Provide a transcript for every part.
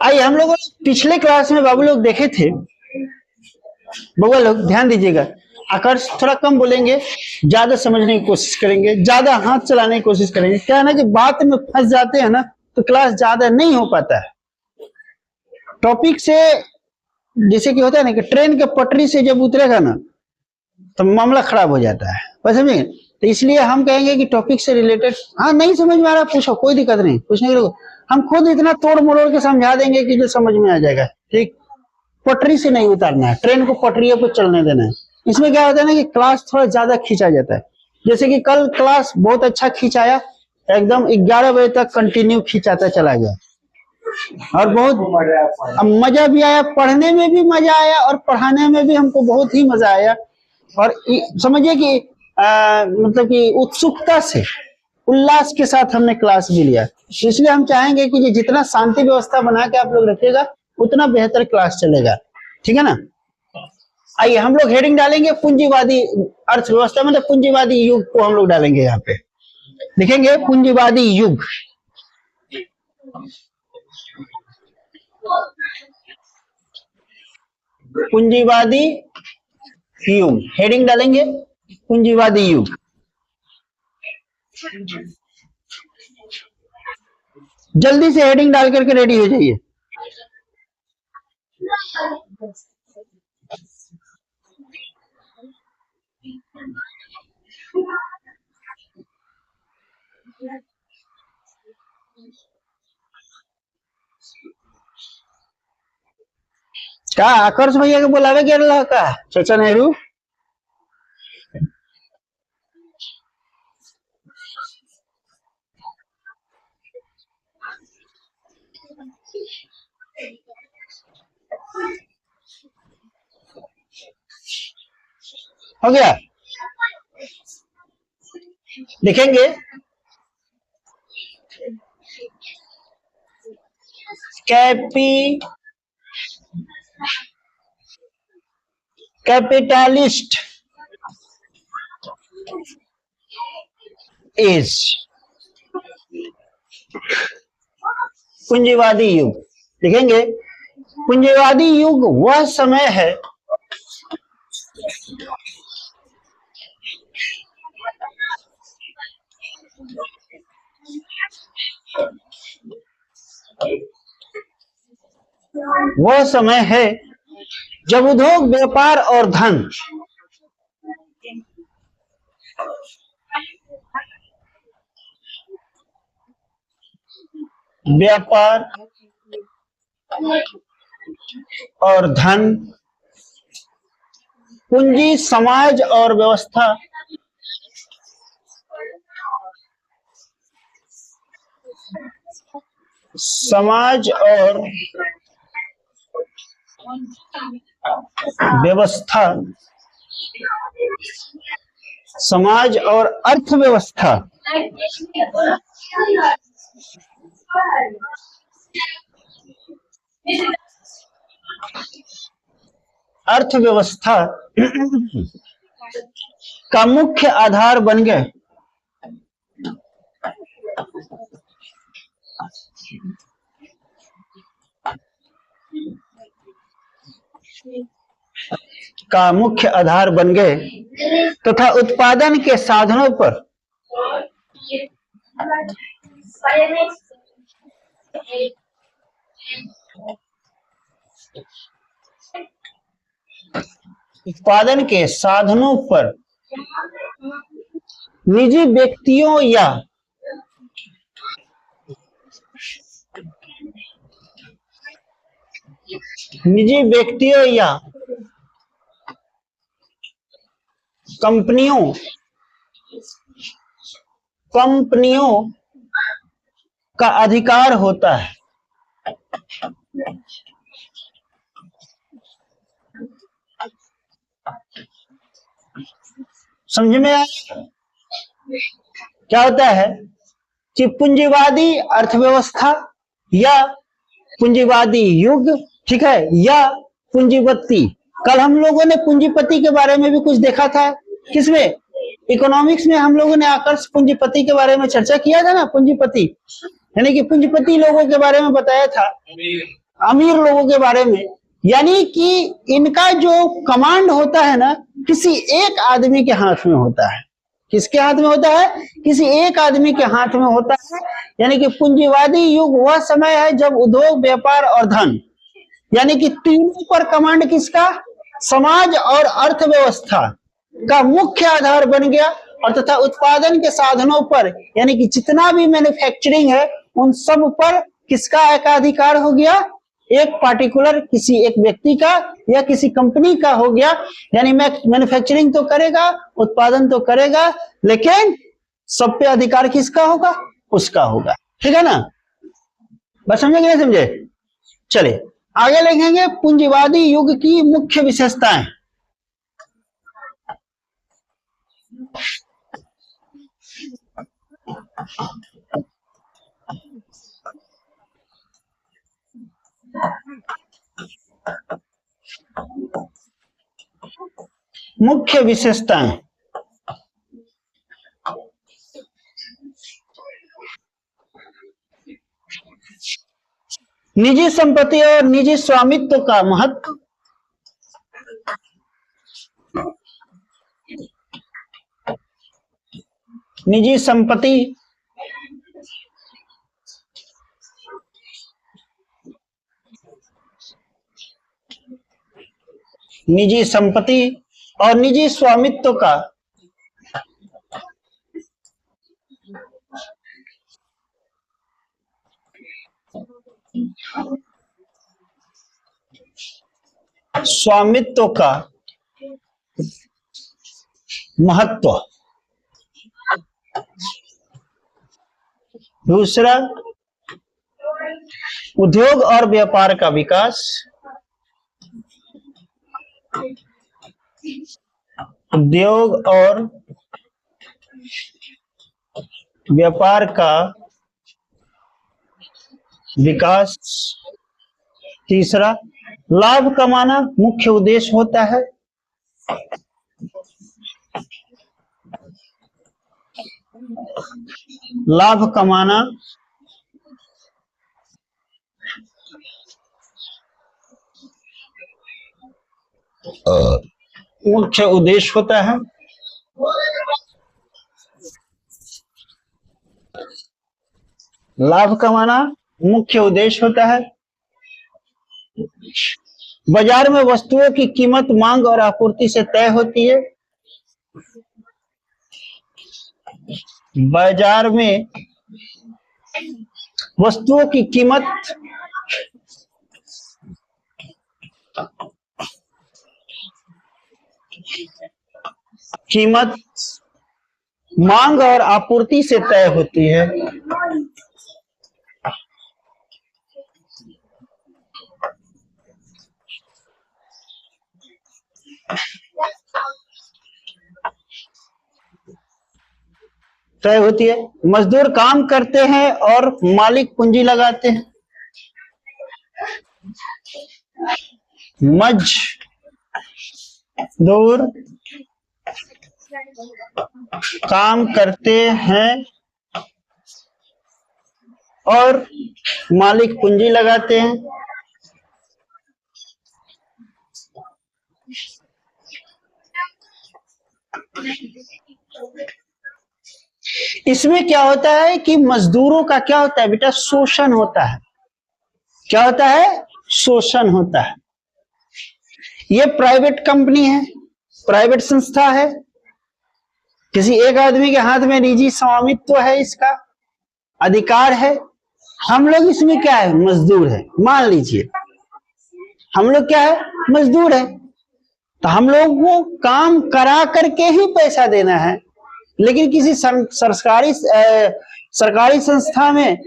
आइए, हम लोगों ने पिछले क्लास में बाबू लोग देखे थे, बउआ लोग ध्यान दीजिएगा, आकर्ष थोड़ा कम बोलेंगे, ज्यादा समझने की कोशिश करेंगे, ज्यादा हाथ चलाने की कोशिश करेंगे। क्या है ना कि बात में फंस जाते हैं ना तो क्लास ज्यादा नहीं हो पाता है। टॉपिक से जैसे कि होता है ना कि ट्रेन के पटरी से जब उतरेगा ना तो मामला खराब हो जाता है, बस समझे। तो इसलिए हम कहेंगे कि टॉपिक से रिलेटेड, हाँ नहीं समझ में आ रहा पूछो, कोई दिक्कत नहीं, पूछने के लिए हम खुद इतना तोड़ मरोड़ के समझा देंगे कि जो समझ में आ जाएगा। ठीक, पटरी से नहीं उतारना है, ट्रेन को पटरियों पर चलने देना है। इसमें क्या होता है ना कि क्लास थोड़ा ज्यादा खींचा जाता है। जैसे कि कल क्लास बहुत अच्छा खींचाया, एकदम 11 बजे तक कंटिन्यू खींचाता चला गया और बहुत मजा भी आया, पढ़ने में भी मजा आया और पढ़ाने में भी हमको बहुत ही मजा आया। और समझिए कि मतलब कि उत्सुकता से, उल्लास के साथ हमने क्लास भी लिया। इसलिए हम चाहेंगे कि जितना शांति व्यवस्था बना के आप लोग रखिएगा उतना बेहतर क्लास चलेगा, ठीक है ना। आइए हम लोग हेडिंग डालेंगे पूंजीवादी अर्थव्यवस्था, मतलब पूंजीवादी युग को हम लोग डालेंगे। यहाँ पे लिखेंगे पूंजीवादी युग। पूंजीवादी युग हेडिंग डालेंगे, पूंजीवादी युग। जल्दी से हेडिंग डाल करके रेडी हो जाइए। का आकर्ष भैया के बुलावे के रहा का चाचा नेहरू। हो गया, लिखेंगे कैपिटलिस्ट एज, पूंजीवादी युग। लिखेंगे पूंजीवादी युग वह समय है जब उद्योग, व्यापार और धन पूंजी, समाज और व्यवस्था समाज और अर्थव्यवस्था का मुख्य आधार बन गए। तथा उत्पादन के साधनों पर निजी व्यक्तियों या कंपनियों का अधिकार होता है। समझ में आया क्या होता है कि पूंजीवादी अर्थव्यवस्था या पूंजीवादी युग, ठीक है, या पूंजीपति। कल हम लोगों ने पूंजीपति के बारे में भी कुछ देखा था, किसमें, इकोनॉमिक्स में हम लोगों ने आकर्ष पूंजीपति के बारे में चर्चा किया था ना। पूंजीपति यानी कि पूंजीपति लोगों के बारे में बताया था। अमीर लोगों के बारे में, यानी कि इनका जो कमांड होता है ना, किसी एक आदमी के हाथ में होता है। किसके हाथ में होता है? किसी एक आदमी के हाथ में होता है। यानी कि पूंजीवादी युग वह समय है जब उद्योग, व्यापार और धन, यानी कि तीनों पर कमांड किसका? समाज और अर्थव्यवस्था का मुख्य आधार बन गया, और तथा उत्पादन के साधनों पर, यानी कि जितना भी मैन्युफैक्चरिंग है उन सब पर किसका एकाधिकार हो गया? एक पार्टिकुलर किसी एक व्यक्ति का या किसी कंपनी का हो गया। यानी मैन्युफैक्चरिंग तो करेगा, उत्पादन तो करेगा, लेकिन सब पे अधिकार किसका होगा? उसका होगा। ठीक है ना? बस समझे कि नहीं समझे? चलिए आगे लिखेंगे पूंजीवादी युग की मुख्य विशेषताएं। मुख्य विशेषताएं। निजी संपत्ति और निजी स्वामित्व का महत्व। निजी संपत्ति और निजी स्वामित्व का महत्व। दूसरा, उद्योग और व्यापार का विकास। उद्योग और व्यापार का विकास। तीसरा, लाभ कमाना मुख्य उद्देश्य होता है। लाभ कमाना मुख्य उद्देश्य होता है। लाभ कमाना मुख्य उद्देश्य होता है। बाजार में वस्तुओं की कीमत मांग और आपूर्ति से तय होती है। बाजार में वस्तुओं की कीमत मांग और आपूर्ति से तय होती है। मजदूर काम करते हैं और मालिक पूंजी लगाते हैं। मजदूर काम करते हैं और मालिक पूंजी लगाते हैं। इसमें क्या होता है कि मजदूरों का क्या होता है बेटा? शोषण होता है। क्या होता है? शोषण होता है। ये प्राइवेट कंपनी है, प्राइवेट संस्था है, किसी एक आदमी के हाथ में निजी स्वामित्व है, इसका अधिकार है। हम लोग इसमें क्या है? मजदूर है। मान लीजिए हम लोग क्या है? मजदूर है। तो हम लोग को काम करा करके ही पैसा देना है। लेकिन किसी सरकारी संस्था में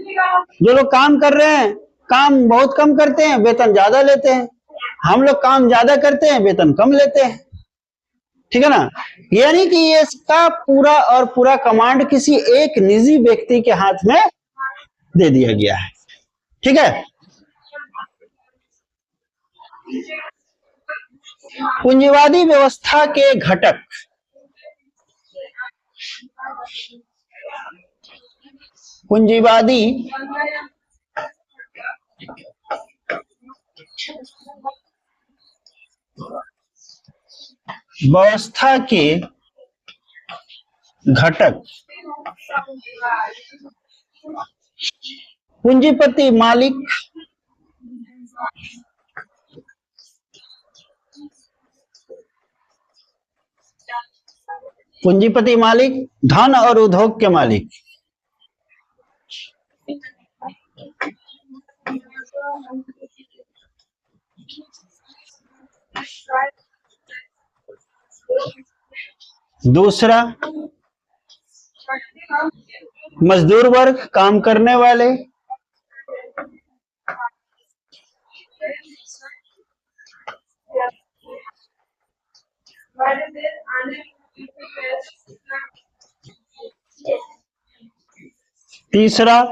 जो लोग काम कर रहे हैं, काम बहुत कम करते हैं, वेतन ज्यादा लेते हैं। हम लोग काम ज्यादा करते हैं, वेतन कम लेते हैं। ठीक है ना? यानी कि ये इसका पूरा और पूरा कमांड किसी एक निजी व्यक्ति के हाथ में दे दिया गया है। ठीक है? पूंजीवादी व्यवस्था के घटक। पूंजीवादी व्यवस्था के घटक पूंजीपति मालिक, पूंजीपति मालिक, धन और उद्योग के मालिक। दूसरा मजदूर वर्ग, काम करने वाले। तीसरा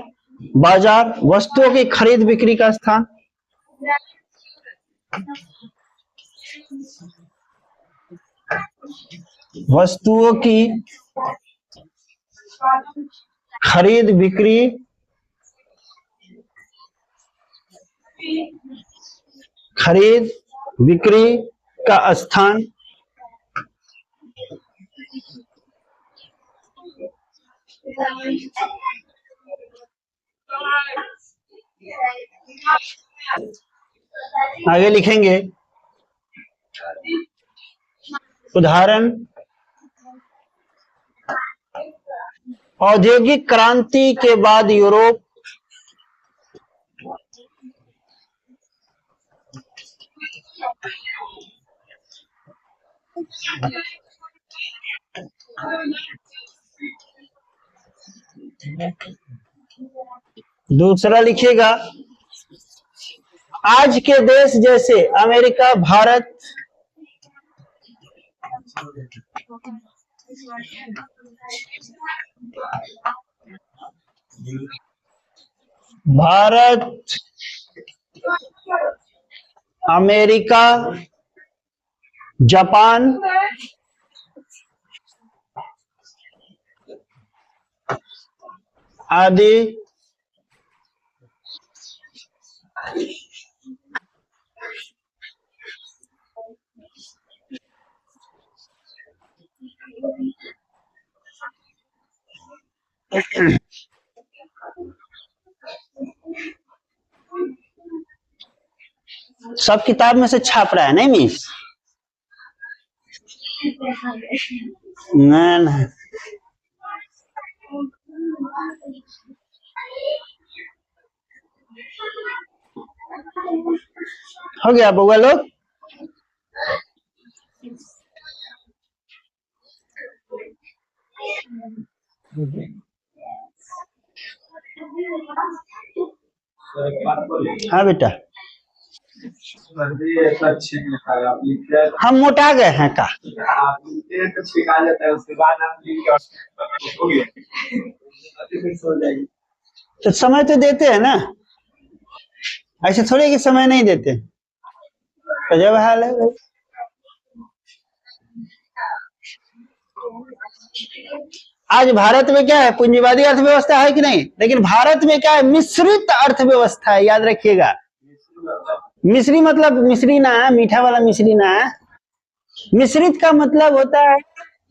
बाजार, वस्तुओं की खरीद बिक्री का स्थान। वस्तुओं की खरीद बिक्री का स्थान। आगे लिखेंगे उदाहरण, औद्योगिक क्रांति के बाद यूरोप, दूसरा लिखिएगा आज के देश जैसे अमेरिका, भारत, अमेरिका, जापान, आदि सब किताब में से छाप रहा है नहीं मिस? नहीं, हो गया बउआ लोग? हाँ बेटा, हम मोटा गए हैं का? तो समय तो देते हैं ना, ऐसे थोड़े कि समय नहीं देते। तो जब हाल है भाई, आज भारत में क्या है, पूंजीवादी अर्थव्यवस्था है कि नहीं? लेकिन भारत में क्या है, मिश्रित अर्थव्यवस्था है, याद रखिएगा। मिश्री मतलब मिश्री ना है, मीठा वाला मिश्री ना है। मिश्रित का मतलब होता है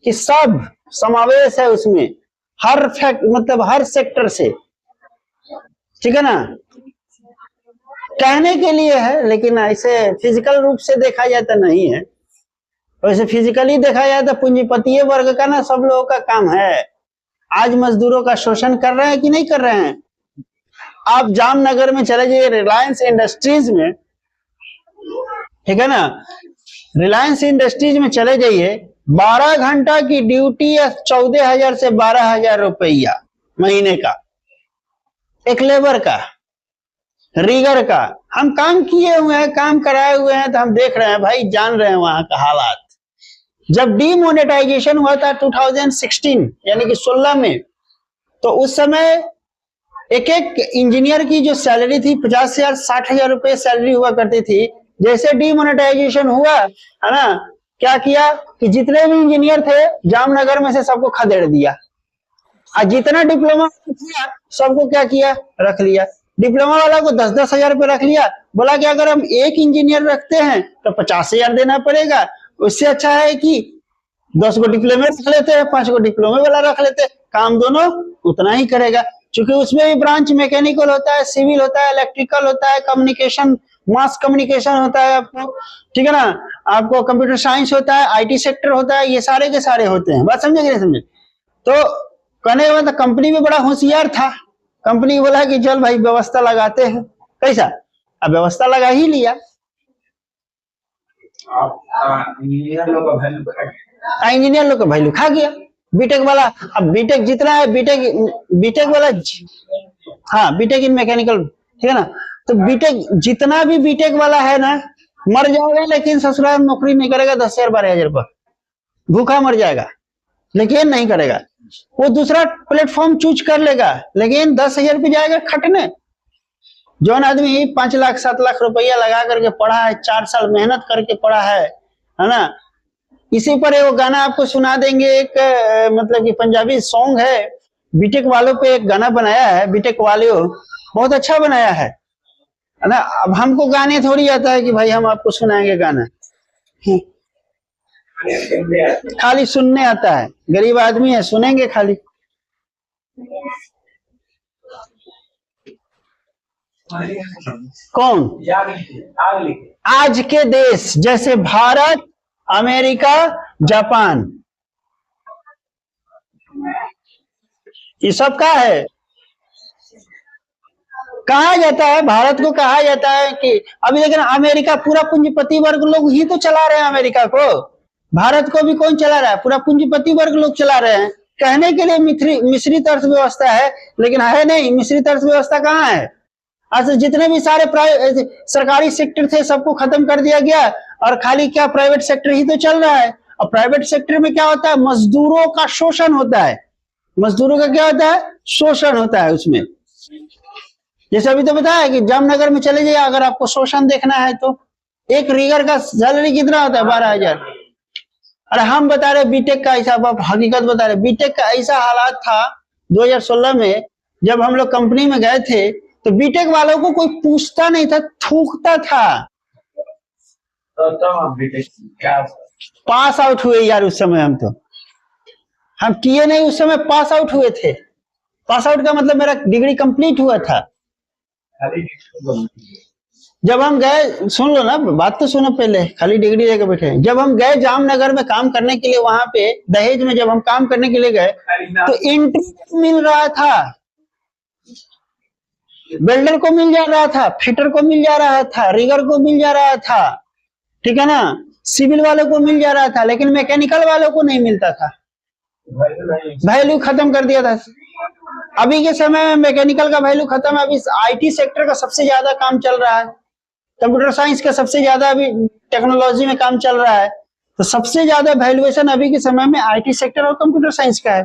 कि सब समावेश है उसमें, हर मतलब हर सेक्टर से, ठीक है ना? कहने के लिए है, लेकिन ऐसे फिजिकल रूप से देखा जाए तो नहीं है। वैसे फिजिकली देखा जाए तो पूंजीपतीय वर्ग का ना सब लोगों का काम है। आज मजदूरों का शोषण कर रहे हैं कि नहीं कर रहे हैं? आप जामनगर में चले जाइए, रिलायंस इंडस्ट्रीज में, ठीक है ना, रिलायंस इंडस्ट्रीज में चले जाइए, 12 घंटा की ड्यूटी है, 14,000 से 12,000 रुपया महीने का, एक लेबर का, रीगर का। हम काम किए हुए हैं, काम कराए हुए हैं, तो हम देख रहे हैं भाई, जान रहे हैं वहां का हालात। जब डीमोनेटाइजेशन हुआ था 2016 यानी कि 16 में, तो उस समय एक एक इंजीनियर की जो सैलरी थी 50,000 60,000 रुपए सैलरी हुआ करती थी। जैसे डीमोनेटाइजेशन हुआ है ना, क्या किया कि जितने भी इंजीनियर थे जामनगर में से सबको खदेड़ दिया, और जितना डिप्लोमा किया सबको क्या किया, रख लिया। डिप्लोमा वाला को 10-10 हजार रुपये रख लिया, बोला कि अगर हम एक इंजीनियर रखते हैं तो 50 हजार देना पड़ेगा, उससे अच्छा है कि 10 गो डिप्लोमे रख लेते हैं, 5 गो डिप्लोमे वाला रख लेते हैं, काम दोनों उतना ही करेगा। क्योंकि उसमें भी ब्रांच मैकेनिकल होता है, सिविल होता है, इलेक्ट्रिकल होता है, कम्युनिकेशन, मास कम्युनिकेशन होता है आपको, ठीक है ना, आपको कंप्यूटर साइंस होता है, आईटी सेक्टर होता है, ये सारे के सारे होते हैं। बात समझे कि नहीं समझे? तो कहने के बाद कंपनी भी बड़ा होशियार था, कंपनी बोला कि चल भाई व्यवस्था लगाते हैं। कैसा? अब व्यवस्था लगा ही लिया। इंजीनियर लोग का वैल्यू खा गया बीटेक वाला। अब बीटेक जितना है, बीटेक वाला, हाँ बीटेक इन मैकेनिकल, ठीक है ना, तो बीटेक जितना भी बीटेक वाला है ना, मर जाएगा लेकिन ससुराल में नौकरी नहीं करेगा, 10,000-12,000 रुपये भूखा मर जाएगा, लेकिन नहीं करेगा। वो दूसरा प्लेटफॉर्म चूज कर लेगा, लेकिन 10,000 रुपये जाएगा खटने। जौन आदमी 5 लाख 7 लाख रुपया लगा करके पढ़ा है, 4 साल मेहनत करके पढ़ा है ना। इसी पर वो गाना आपको सुना देंगे, एक मतलब कि पंजाबी सॉन्ग है, बीटेक वालों पे एक गाना बनाया है, बीटेक वाले बहुत अच्छा बनाया है ना। अब हमको गाने थोड़ी आता है कि भाई हम आपको सुनाएंगे गाना, खाली सुनने आता है, गरीब आदमी है, सुनेंगे खाली। कौन? आज के देश जैसे भारत, अमेरिका, जापान, ये सब का है, कहा जाता है, भारत को कहा जाता है कि अभी लेकिन अमेरिका पूरा पूंजीपति वर्ग लोग ही तो चला रहे हैं अमेरिका को, भारत को भी कौन चला रहा है? पूरा पूंजीपति वर्ग लोग चला रहे हैं। कहने के लिए मिश्रित अर्थव्यवस्था है, लेकिन है नहीं, मिश्रित अर्थव्यवस्था कहाँ है? आज जितने भी सारे सरकारी सेक्टर थे सबको खत्म कर दिया गया, और खाली क्या प्राइवेट सेक्टर ही तो चल रहा है। और प्राइवेट सेक्टर में क्या होता है? मजदूरों का शोषण होता है। मजदूरों का क्या होता है? शोषण होता है उसमें। जैसे अभी तो बताया कि जामनगर में चले जाइए, अगर आपको शोषण देखना है तो एक रीगर का सैलरी कितना होता है? 12,000। अरे हम बता रहे बीटेक का ऐसा, आप हकीकत बता रहे, बीटेक का ऐसा हालात था 2016 में, जब हम लोग कंपनी में गए थे तो बीटेक वालों को कोई पूछता नहीं था, थूकता था। तो पास आउट हुए यार उस समय, हम किए नहीं, उस समय पास आउट हुए थे। पास आउट का मतलब मेरा डिग्री कंप्लीट हुआ था। जब हम गए, सुन लो ना बात तो सुनो पहले, खाली डिग्री लेकर बैठे। जब हम गए जामनगर में काम करने के लिए, वहां पे दहेज में जब हम काम करने के लिए गए तो एंट्री मिल रहा था, वेल्डर को मिल जा रहा था, फिटर को मिल जा रहा था, रिगर को मिल जा रहा था, ठीक है ना, सिविल वालों को मिल जा रहा था, लेकिन मैकेनिकल वालों को नहीं मिलता था। वैल्यू खत्म कर दिया था। अभी के समय में मैकेनिकल का वैल्यू खत्म है। अभी आईटी सेक्टर का सबसे ज्यादा काम चल रहा है, कंप्यूटर साइंस का सबसे ज्यादा अभी टेक्नोलॉजी में काम चल रहा है। तो सबसे ज्यादा वैल्यूएशन अभी के समय में आईटी सेक्टर और कंप्यूटर साइंस का है।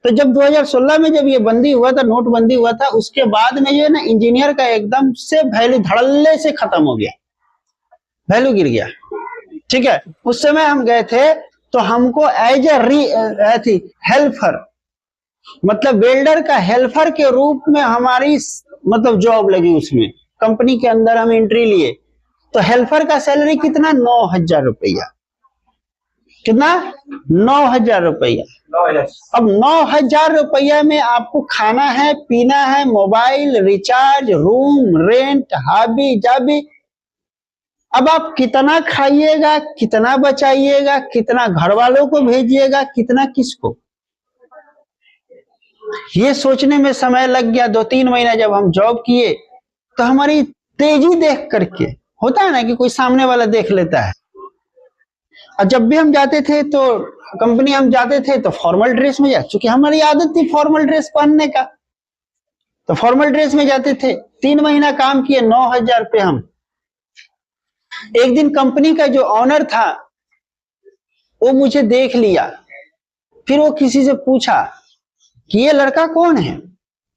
तो जब 2016 में जब ये बंदी हुआ था, नोटबंदी हुआ था, उसके बाद में जो है ना इंजीनियर का एकदम से वैल्यू धड़ल्ले से खत्म हो गया, वैल्यू गिर गया, ठीक है। उस समय हम गए थे तो हमको एज ए हेल्पर, मतलब वेल्डर का हेल्पर के रूप में हमारी मतलब जॉब लगी उसमें, कंपनी के अंदर हम एंट्री लिए। तो हेल्पर का सैलरी कितना? 9,000 रुपया। कितना? 9,000 रुपया। अब 9,000 रुपया में आपको खाना है, पीना है, मोबाइल रिचार्ज, रूम रेंट, हाबी जाबी। अब आप कितना खाइएगा, कितना बचाइएगा, कितना घर वालों को भेजिएगा, कितना किसको, ये सोचने में समय लग गया। 2-3 महीना जब हम जॉब किए तो हमारी तेजी देख करके, होता है ना कि कोई सामने वाला देख लेता है। और जब भी हम जाते थे तो कंपनी हम जाते थे तो फॉर्मल ड्रेस में चूंकि हमारी आदत थी फॉर्मल ड्रेस पहनने का, तो फॉर्मल ड्रेस में जाते थे। 3 महीना काम किए, 9,000 रुपये हम। एक दिन कंपनी का जो ऑनर था वो मुझे देख लिया, फिर वो किसी से पूछा कि ये लड़का कौन है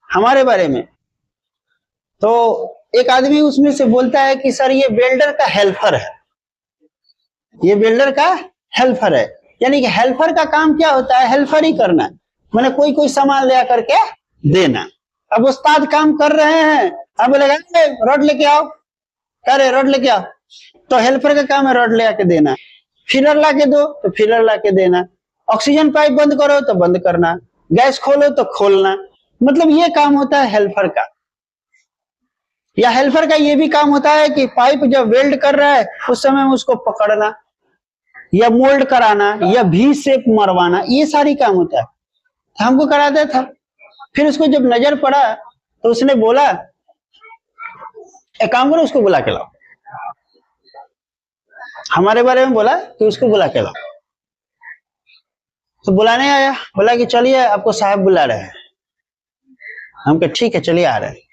हमारे बारे में। तो एक आदमी उसमें से बोलता है कि सर ये वेल्डर का हेल्पर है, ये वेल्डर का हेल्पर है। यानी कि हेल्पर का काम क्या होता है? हेल्पर ही करना, मैंने कोई सामान ले करके देना। अब उस्ताद काम कर रहे हैं अब बोलेगा रॉड लेके आओ, कह रहे रॉड लेके आओ, तो हेल्पर का काम है रॉड ले आके देना, फिलर ला के दो तो फिलर ला के देना, ऑक्सीजन पाइप बंद करो तो बंद करना, गैस खोलो तो खोलना, मतलब ये काम होता है हेल्पर का। या हेल्पर का ये भी काम होता है कि पाइप जब वेल्ड कर रहा है उस समय में उसको पकड़ना या मोल्ड कराना या भी शेप मरवाना, ये सारी काम होता है, हमको कराता था। फिर उसको जब नजर पड़ा तो उसने बोला एक काम करो उसको बुला के लाओ, हमारे बारे में बोला कि उसको बुला के लाओ। तो बुलाने आया, बोला कि चलिए आपको साहब बुला रहे हैं। हम कहे ठीक है चलिए आ रहे हैं।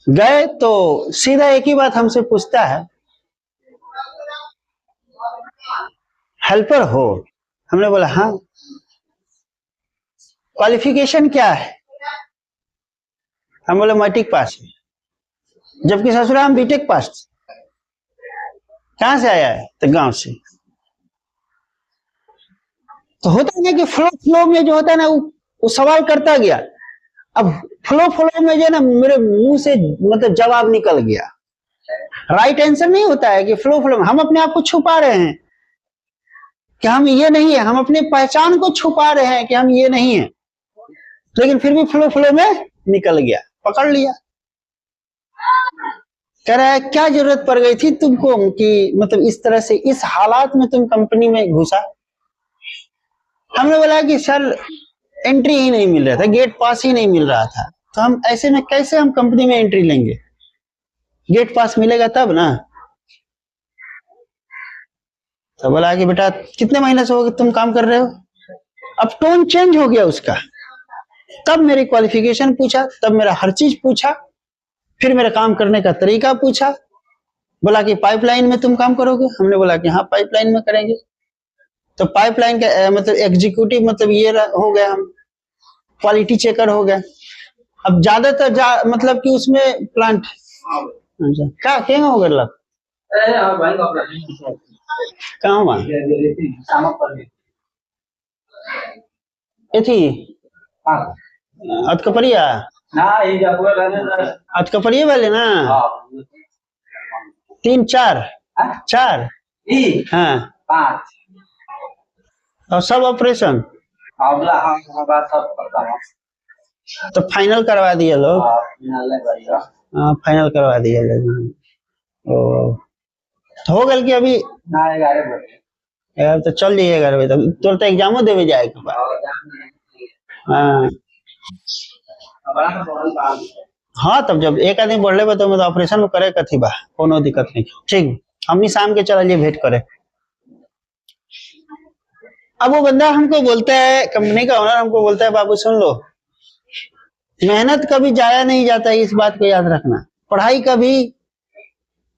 गए तो सीधा एक ही बात हमसे पूछता है, हेल्पर हो? हमने बोला हाँ। क्वालिफिकेशन क्या है? हम बोले मैट्रिक पास है, जबकि ससुराल हम बीटेक पास। कहां से आया है? तो गांव से। तो होता है ना कि फ्लो फ्लो में जो होता है ना वो सवाल करता गया। अब फ्लो फ्लो में जो है ना मेरे मुंह से मतलब जवाब निकल गया। राइट आंसर नहीं होता है कि फ्लो फ्लो में हम अपने आप को छुपा रहे हैं कि हम ये नहीं है, हम अपने पहचान को छुपा रहे हैं कि हम ये नहीं है, लेकिन फिर भी फ्लो फ्लो में निकल गया, पकड़ लिया। कह रहा है क्या जरूरत पड़ गई थी तुमको कि मतलब इस तरह से इस हालात में तुम कंपनी में घुसा? हमने बोला कि सर एंट्री ही नहीं मिल रहा था, गेट पास ही नहीं मिल रहा था, तो हम ऐसे में कैसे हम कंपनी में एंट्री लेंगे? गेट पास मिलेगा तब ना। तो बोला कि बेटा कितने महीने से हो गए तुम काम कर रहे हो? अब टोन चेंज हो गया उसका। तब मेरी क्वालिफिकेशन पूछा, तब मेरा हर चीज पूछा, फिर मेरा काम करने का तरीका पूछा। बोला कि पाइपलाइन में तुम काम करोगे? हमने बोला कि हाँ पाइपलाइन में करेंगे। तो पाइपलाइन का मतलब एग्जीक्यूटिव मतलब ये हो गया, हम क्वालिटी चेकर हो गए। अब ज्यादातर मतलब कि उसमें प्लांट क्या क्या हो गया कहाँ हुआ थी अतकपरिया अतकपरिया वाले ना 3 4 4 हाँ और सब ऑपरेशन तो फाइनल करवा दिए लोग। हाँ फाइनल करवा दिए लोग। तो हो गल कि अभी 11 तो चल जाइए 11 बजे तक तो एग्जामो देवे जाए के बाद। हाँ हाँ तब जब एक आदमी बढ़ ले तो ऑपरेशन में करे कथी बा, कोनो दिक्कत नहीं। ठीक हमनी शाम के चलिए भेंट करे। अब वो बंदा हमको बोलता है, कंपनी का ओनर हमको बोलता है बाबू सुन लो, मेहनत कभी जाया नहीं जाता है, इस बात को याद रखना। पढ़ाई कभी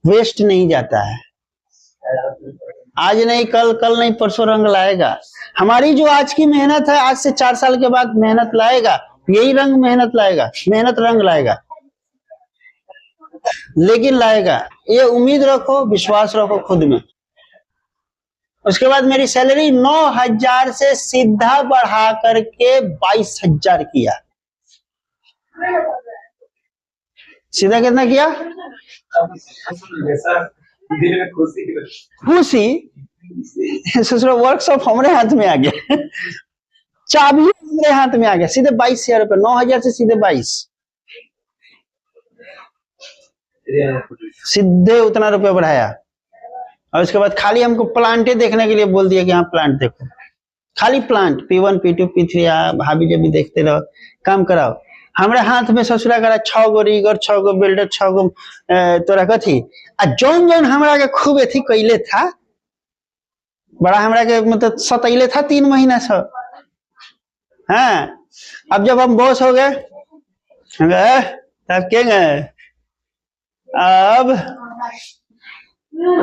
वेस्ट नहीं जाता है। आज नहीं कल, कल नहीं परसों रंग लाएगा। हमारी जो आज की मेहनत है आज से 4 साल के बाद मेहनत लाएगा, यही रंग मेहनत लाएगा, मेहनत रंग लाएगा, लेकिन लाएगा। ये उम्मीद रखो, विश्वास रखो खुद में। उसके बाद मेरी सैलरी 9,000 से सीधा बढ़ा करके 22,000 किया। सीधा कितना किया? खुशी ससुर वर्कशॉप हमारे हाथ में आ गया, चाबी हमारे हाथ में आ गया। सीधे 22,000 रुपए, 9,000 से सीधे 22, सीधे उतना रुपए बढ़ाया। और उसके बाद खाली हमको प्लांटे देखने के लिए बोल दिया कि हाँ प्लांट देखो, खाली प्लांट P1 P2 P3 भाभी जब भी देखते रहो, काम कराओ। हमारे हाथ में ससुरा करा 6 गो रीगर, 6 गो बिल्डर, 6 गो तोरा कथी आ जौन जौन हमरा के खूब एथी कैले था, बड़ा हमरा के मतलब सतैले था 3 महीना से। हाँ अब जब हम बॉस हो गए, तब क्या गए अब,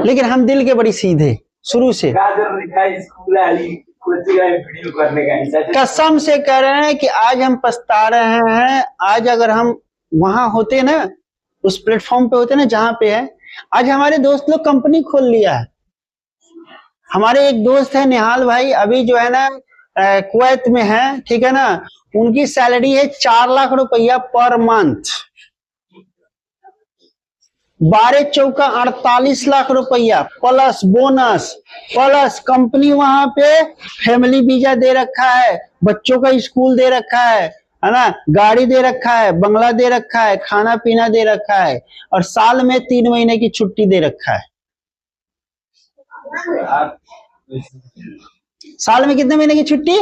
लेकिन हम दिल के बड़ी सीधे शुरू से। कसम से कह रहे हैं कि आज हम पछता रहे हैं। आज अगर हम वहां होते ना, उस प्लेटफॉर्म पे होते ना जहां पे है, आज हमारे दोस्त लोग कंपनी खोल लिया है। हमारे एक दोस्त है निहाल भाई, अभी जो है ना कुवैत में है, ठीक है ना, उनकी सैलरी है 4 लाख रुपया पर मंथ। 12 चौका 48 लाख रुपया प्लस बोनस, प्लस कंपनी वहां पे फैमिली वीजा दे रखा है, बच्चों का स्कूल दे रखा है ना, गाड़ी दे रखा है, बंगला दे रखा है, खाना पीना दे रखा है, और साल में 3 महीने की छुट्टी दे रखा है। साल में कितने महीने की छुट्टी?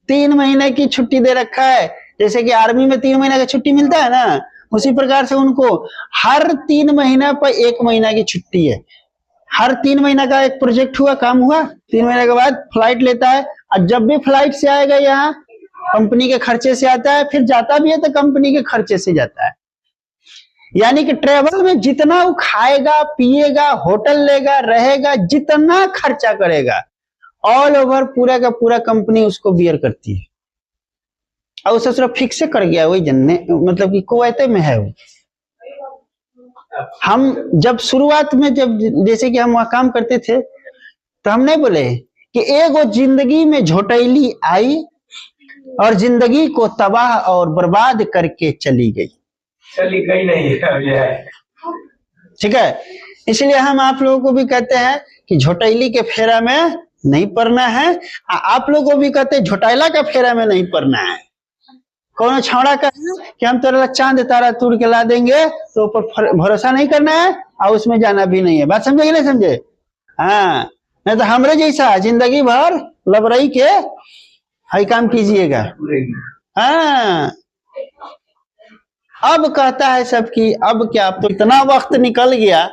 3 महीने की छुट्टी दे रखा है। जैसे कि आर्मी में 3 महीने का छुट्टी मिलता है ना, उसी प्रकार से उनको हर 3 महीना पर 1 महीना की छुट्टी है। हर 3 महीना का एक प्रोजेक्ट हुआ, काम हुआ, 3 महीने के बाद फ्लाइट लेता है, और जब भी फ्लाइट से आएगा यहाँ कंपनी के खर्चे से आता है, फिर जाता भी है तो कंपनी के खर्चे से जाता है। यानी कि ट्रेवल में जितना वो खाएगा, पिएगा, होटल लेगा, रहेगा, जितना खर्चा करेगा, ऑल ओवर पूरा का पूरा कंपनी उसको बियर करती है। और उसे सिर्फ फिक्स से कर गया वही जनने, मतलब कि कुवैत में है वो। हम जब शुरुआत में जब जैसे कि हम वहां काम करते थे तो हम नहीं बोले कि एगो जिंदगी में झोटैली आई और जिंदगी को तबाह और बर्बाद करके चली गई नहीं है। ठीक है, इसलिए हम आप लोगों को भी कहते हैं कि झोटैली के फेरा में नहीं पड़ना है, आप लोगों को भी कहते हैं झोटैला का फेरा में नहीं पड़ना है। कौन छावड़ा का कि हम तेरा चांद तारा तोड़ के ला देंगे तो ऊपर भरोसा नहीं करना है और उसमें जाना भी नहीं है। बात समझे कि नहीं समझे? हाँ, नहीं तो हमरे जैसा जिंदगी भर लबरई के हाई काम कीजिएगा। हाँ, अब कहता है सबकी, अब क्या, अब तो इतना वक्त निकल गया,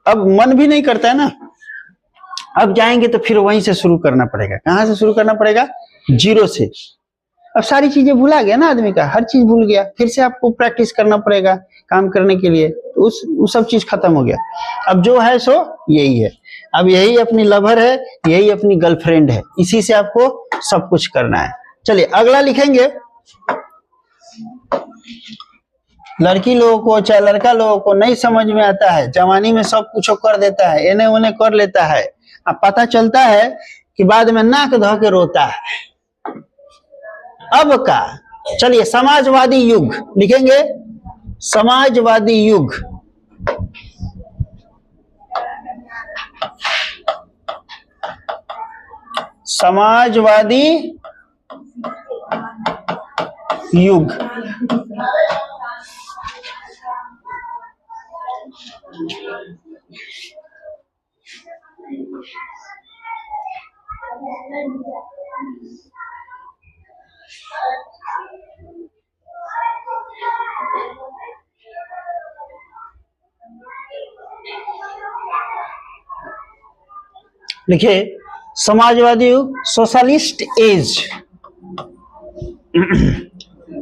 अब मन भी नहीं करता है ना। अब जाएंगे तो फिर वहीं से शुरू करना पड़ेगा। कहाँ से शुरू करना पड़ेगा? जीरो से। अब सारी चीजें भुला गया ना आदमी का, हर चीज भूल गया, फिर से आपको प्रैक्टिस करना पड़ेगा काम करने के लिए। तो उस सब चीज खत्म हो गया। अब जो है सो यही है, अब यही अपनी लवर है, यही अपनी गर्लफ्रेंड है, इसी से आपको सब कुछ करना है। चलिए अगला लिखेंगे। लड़की लोगों को चाहे लड़का लोगों को नहीं समझ में आता है, जवानी में सब कुछ कर देता है, इन्हें उन्हें कर लेता है, अब पता चलता है कि बाद में नाक धो के रोता है। अब का चलिए समाजवादी युग लिखेंगे। समाजवादी युग, समाजवादी युग। लिखिए समाजवादी युग, सोशलिस्ट एज,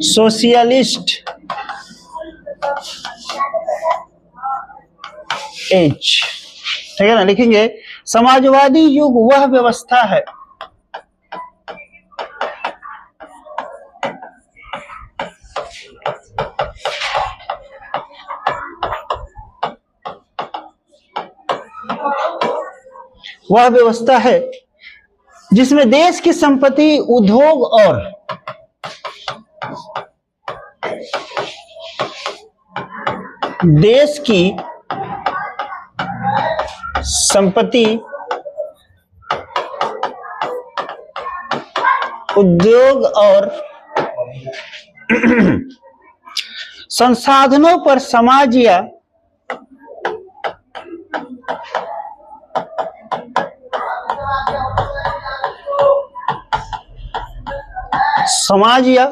सोशलिस्ट एज, ठीक है ना। लिखेंगे समाजवादी युग वह व्यवस्था है जिसमें देश की संपत्ति, उद्योग और देश की संपत्ति, उद्योग और संसाधनों पर समाज या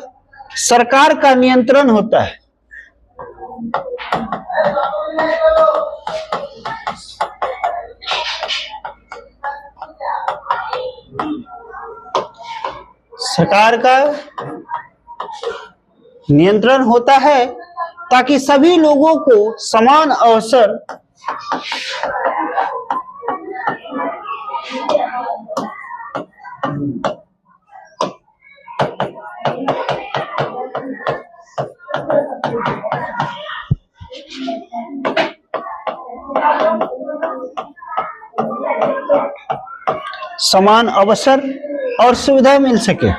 सरकार का नियंत्रण होता है। सरकार का नियंत्रण होता है ताकि सभी लोगों को समान अवसर और सुविधा मिल सके।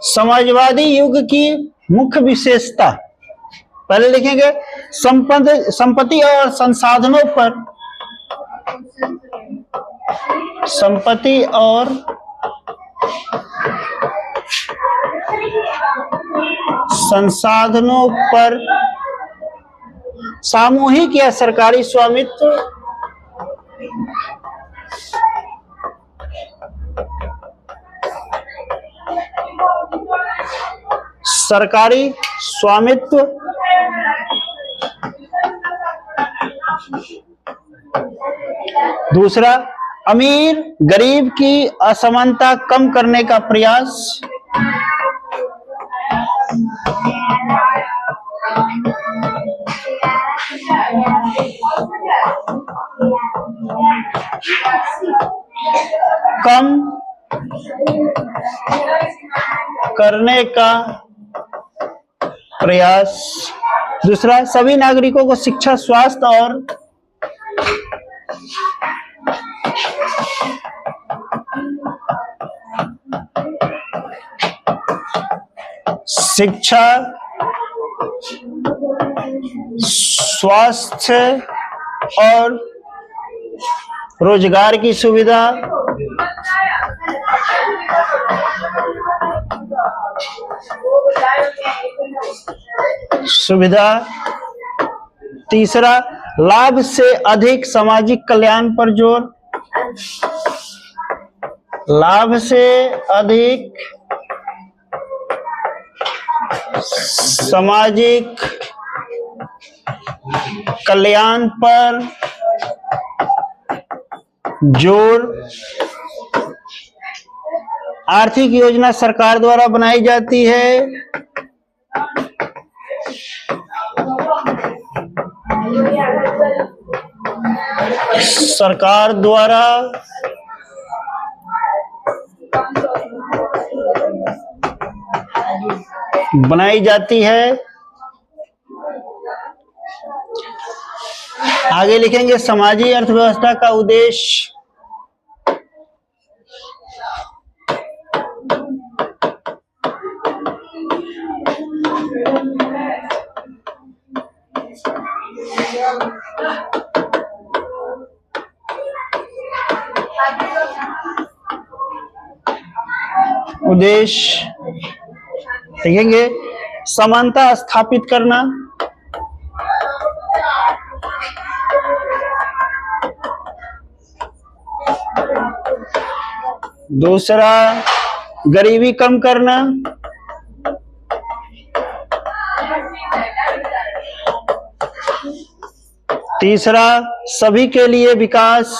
समाजवादी युग की मुख्य विशेषता, पहले लिखेंगे संपत्ति और संसाधनों पर, संपत्ति और संसाधनों पर सामूहिक या सरकारी स्वामित्व, सरकारी स्वामित्व, दूसरा अमीर गरीब की असमानता कम करने का प्रयास, कम करने का प्रयास, दूसरा सभी नागरिकों को शिक्षा, स्वास्थ्य और शिक्षा, स्वास्थ्य और रोजगार की सुविधा, तीसरा लाभ से अधिक सामाजिक कल्याण पर जोर, लाभ से अधिक सामाजिक कल्याण पर जोर, आर्थिक योजना सरकार द्वारा बनाई जाती है, सरकार द्वारा बनाई जाती है। आगे लिखेंगे समाजी अर्थव्यवस्था का उद्देश्य, लिखेंगे समानता स्थापित करना, दूसरा गरीबी कम करना, तीसरा सभी के लिए विकास,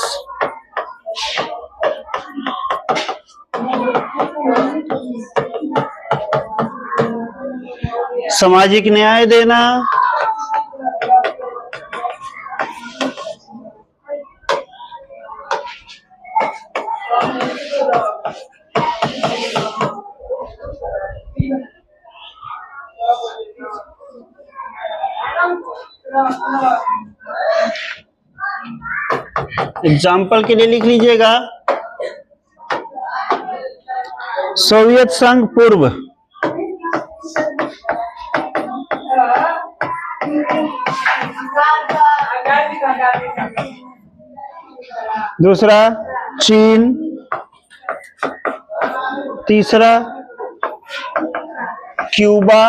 सामाजिक न्याय देना, एग्जाम्पल के लिए लिख लीजिएगा सोवियत संघ पूर्व, दूसरा चीन, तीसरा क्यूबा,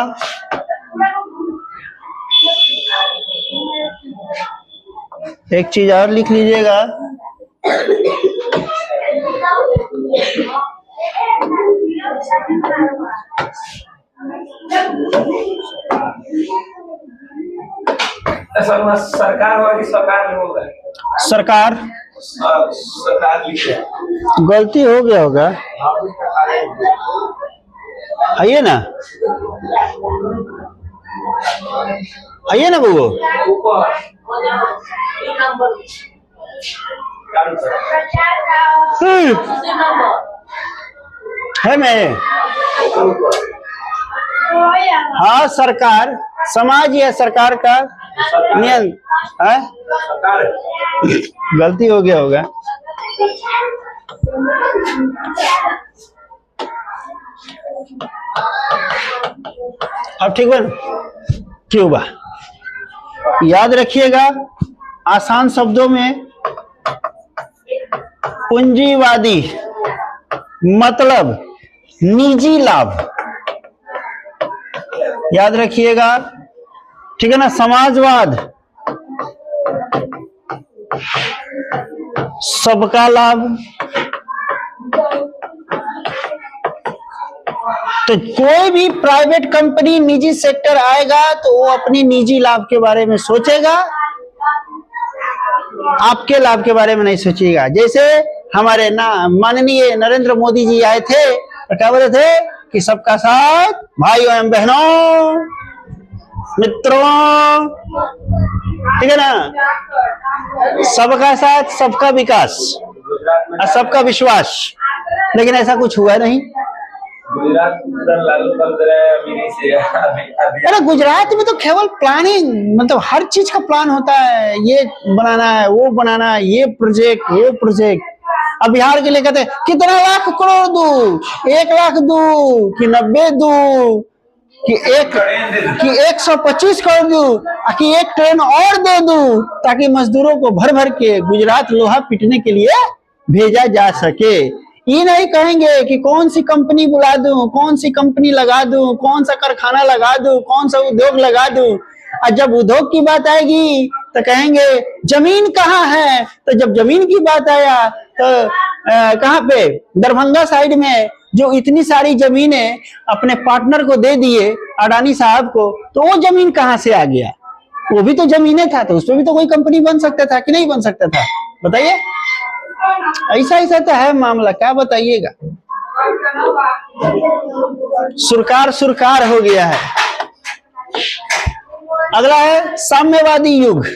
एक चीज और लिख लीजिएगा सरकार होगा कि सरकार में होगा? सरकार, सरकार लिखे गलती हो गया होगा। आइए ना, आइए ना बबू। ऊपर चालू कर। है मैं। हाँ, सरकार, समाज या सरकार का नियम है। सरकार गलती हो गया होगा। अब ठीक बन क्यों बा। याद रखिएगा, आसान शब्दों में पूंजीवादी मतलब निजी लाभ, याद रखिएगा, ठीक है ना। समाजवाद सबका लाभ। तो कोई भी प्राइवेट कंपनी, निजी सेक्टर आएगा तो वो अपनी निजी लाभ के बारे में सोचेगा, आपके लाभ के बारे में नहीं सोचिएगा। जैसे हमारे माननीय नरेंद्र मोदी जी आए थे तो क्या बोले थे कि सबका साथ, भाइयों एवं बहनों, मित्रों, ठीक है ना, सबका साथ, सबका विकास और सबका विश्वास। लेकिन ऐसा कुछ हुआ नहीं। गुजरात लागू कर रहे हैं अभी नहीं से अरे गुजरात में तो केवल प्लानिंग, मतलब हर चीज का प्लान होता है, ये बनाना है, वो बनाना है, ये प्रोजेक्ट, वो प्रोजेक्ट। अब बिहार के लिए कहते हैं कितना लाख करोड़ दूं, 1 लाख दूं कि 90 दूं कि 125 करोड़ दूं कि 1 ट्रेन और दे दूं, ताकि मजदूरों को भर भर के गुजरात लोहा पीटने के लिए भेजा जा सके। ये नहीं कहेंगे कि कौन सी कंपनी बुला दूं, कौन सी कंपनी लगा दूं, कौन सा कारखाना लगा दूं, कौन सा उद्योग लगा दूं। और जब उद्योग की बात आएगी तो कहेंगे जमीन कहाँ है। तो जब जमीन की बात आया तो कहाँ पे, दरभंगा साइड में जो इतनी सारी जमीनें अपने पार्टनर को दे दिए, अडानी साहब को, तो वो जमीन कहाँ से आ गया। वो भी तो जमीनें था, तो उसमें भी तो कोई कंपनी बन सकता था कि नहीं बन सकता था, बताइए। ऐसा ऐसा तो है मामला, क्या बताइएगा। सुरकार सुरकार हो गया है। अगला है साम्यवादी युग।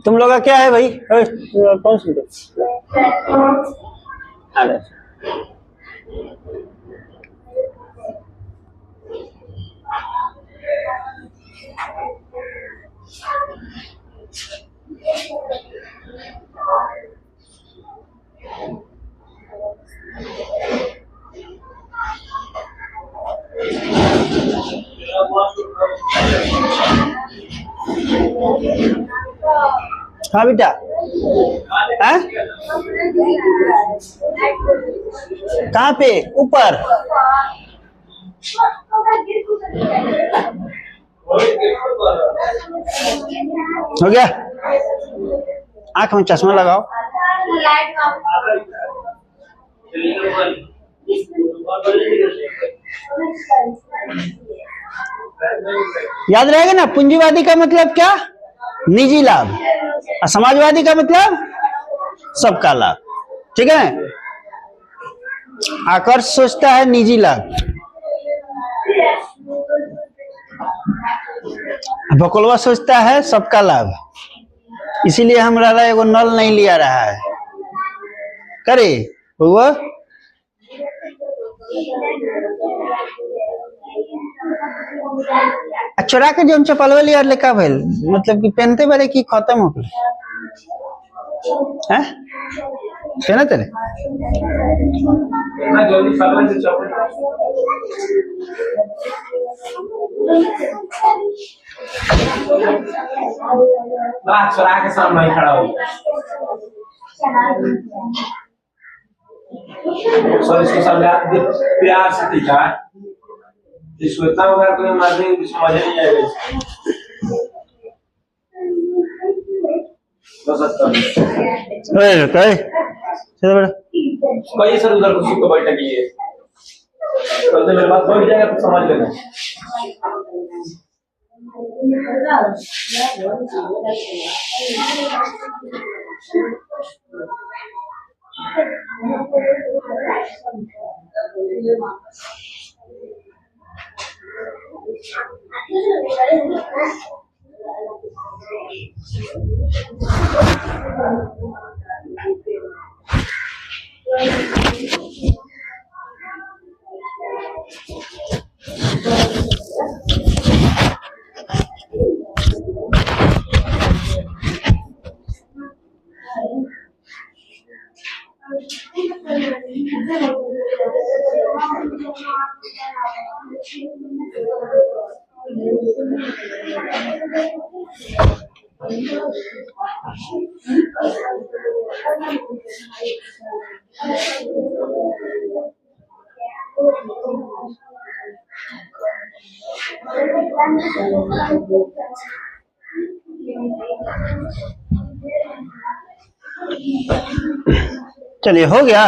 तुम लोग का क्या है भाई? कौन सी? हाँ बेटा, कहाँ पे? ऊपर। हो गया? आंख में चश्मा लगाओ। याद रहेगा ना, पूंजीवादी का मतलब क्या? निजी लाभ। और समाजवादी का मतलब सबका लाभ, ठीक है। आकर्ष सोचता है निजी लाभ, बकुलवा सोचता है सबका लाभ। इसीलिए हमारा एगो नल नहीं लिया रहा है, करे हुआ। चोरा के जो चपलवा लिया लेका भइल, मतलब कि पहनते बारे की खत्म हो गए हैं, पहना तेरे इतना जल्दी सालन से चौपड़ ना चला के सामने खड़ा हो सर, इसको समझा प्यार से दिखा। इसको इतना होगा कोई मार देंगे समझ नहीं आएगा। 270 ओए कहे चलो बेटा कहिए सर उधर कुर्सी को बैठने के लिए कल से मेरे पास बैठ जाएगा तो समझ लेना। चलिए हो गया,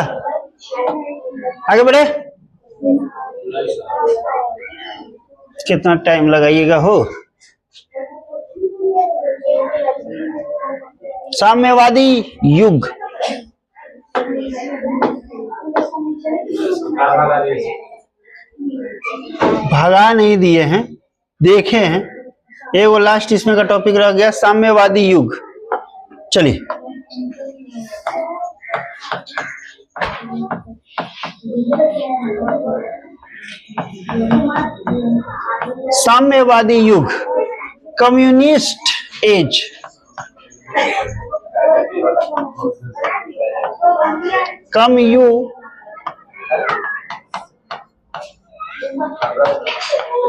आगे बढ़े। कितना टाइम लगाइएगा हो। साम्यवादी युग, भगा नहीं दिए हैं, देखे हैं। एक वो लास्ट इसमें का टॉपिक रह गया साम्यवादी युग। चलिए साम्यवादी युग, कम्युनिस्ट एज।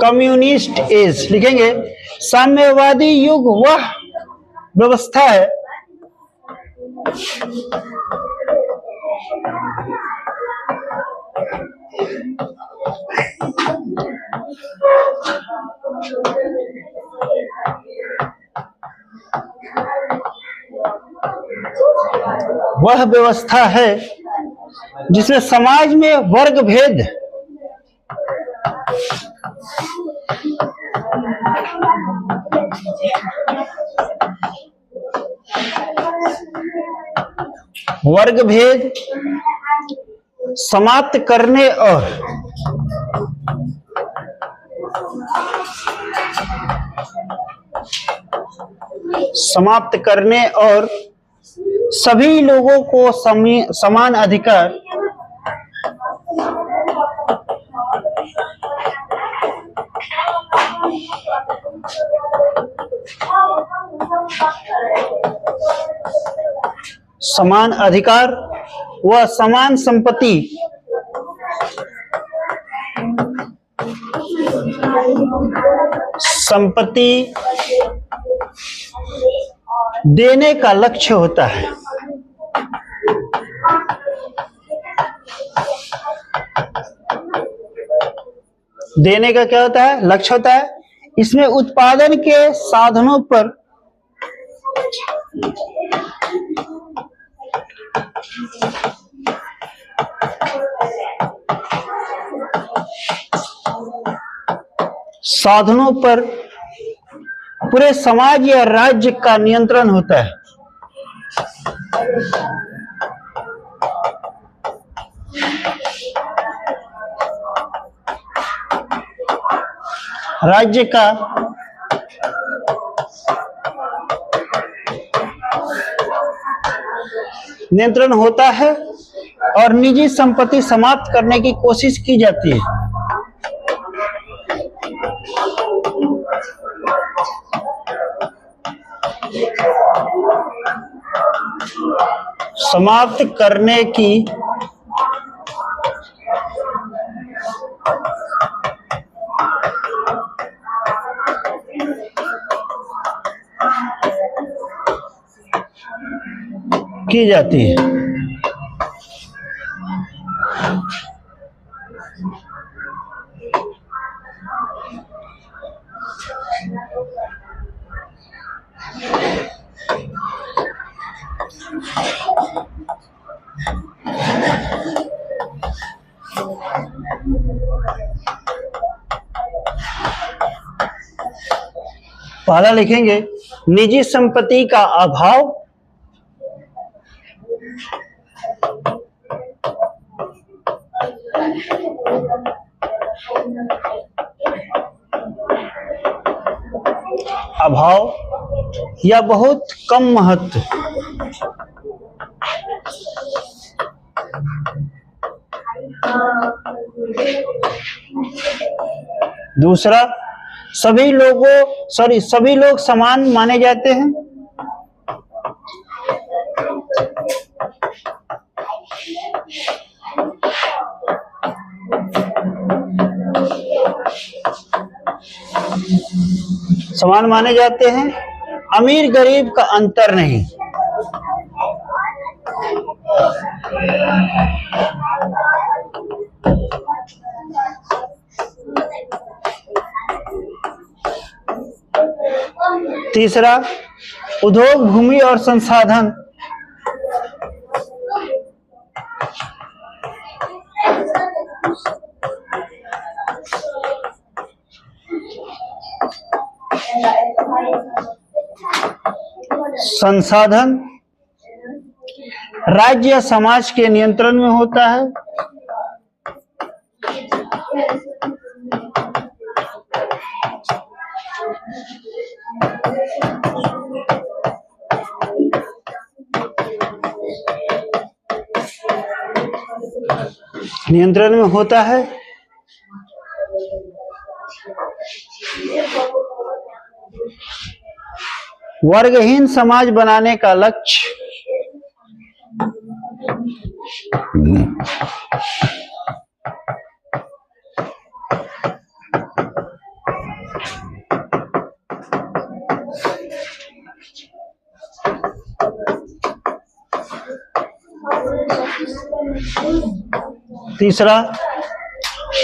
कम्युनिस्ट एज लिखेंगे। साम्यवादी युग वह व्यवस्था है जिसमें समाज में वर्ग भेद समाप्त करने और सभी लोगों को समान अधिकार व समान संपत्ति देने का लक्ष्य होता है। देने का क्या होता है? लक्ष्य होता है। इसमें उत्पादन के साधनों पर पूरे समाज या राज्य का नियंत्रण होता है। राज्य का नियंत्रण होता है और निजी संपत्ति समाप्त करने की कोशिश की जाती है। समाप्त करने की जाती है। पहला लिखेंगे निजी संपत्ति का अभाव, या बहुत कम महत्व। दूसरा, सभी लोग समान माने जाते हैं। अमीर गरीब का अंतर नहीं। तीसरा, उद्योग भूमि और संसाधन। राज्य या समाज के नियंत्रण में होता है। वर्गहीन समाज बनाने का लक्ष्य। तीसरा,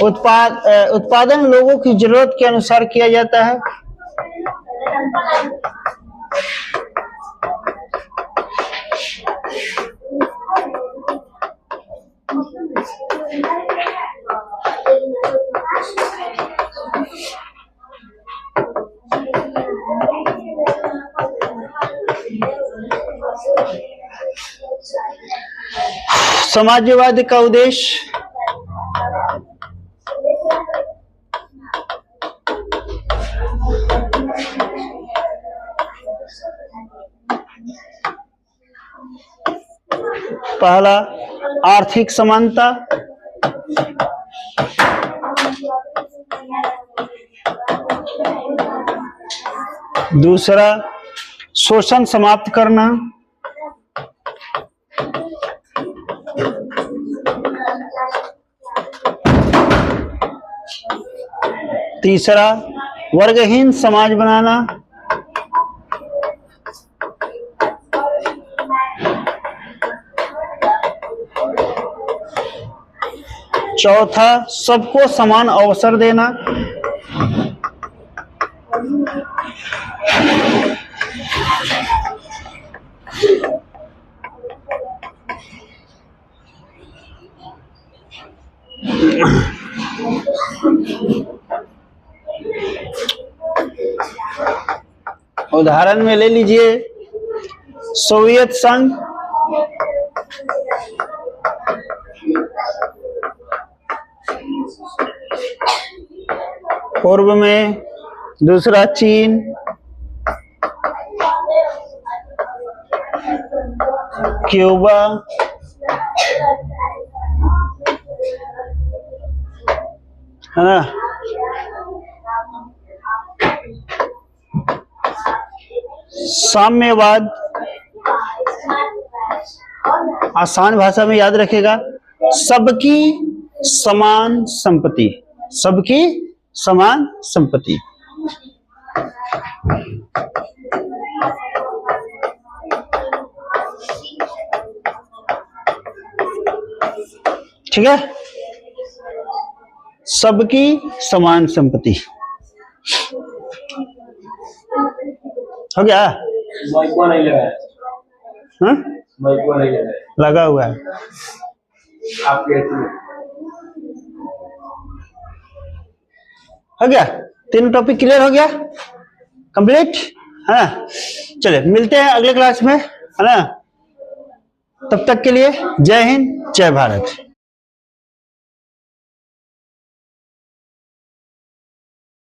उत्पादन लोगों की जरूरत के अनुसार किया जाता है। समाजवाद का उद्देश्य। पहला, आर्थिक समानता। दूसरा, शोषण समाप्त करना। तीसरा, वर्गहीन समाज बनाना। चौथा, सबको समान अवसर देना। उदाहरण में ले लीजिए सोवियत संघ, पूर्व में दूसरा चीन, क्यूबा, है ना, साम्यवाद। आसान भाषा में याद रखेगा, सबकी समान संपत्ति। सबकी समान संपत्ति। ठीक है, सबकी समान संपत्ति। हो गया? माइक नहीं लगा है। हाँ? माइक नहीं लगा है। लगा हुआ है। आप कहते हैं। हो गया? तीनों टॉपिक क्लियर हो गया? कंप्लीट है ना। चलिए मिलते हैं अगले क्लास में, है ना। तब तक के लिए जय हिंद, जय भारत।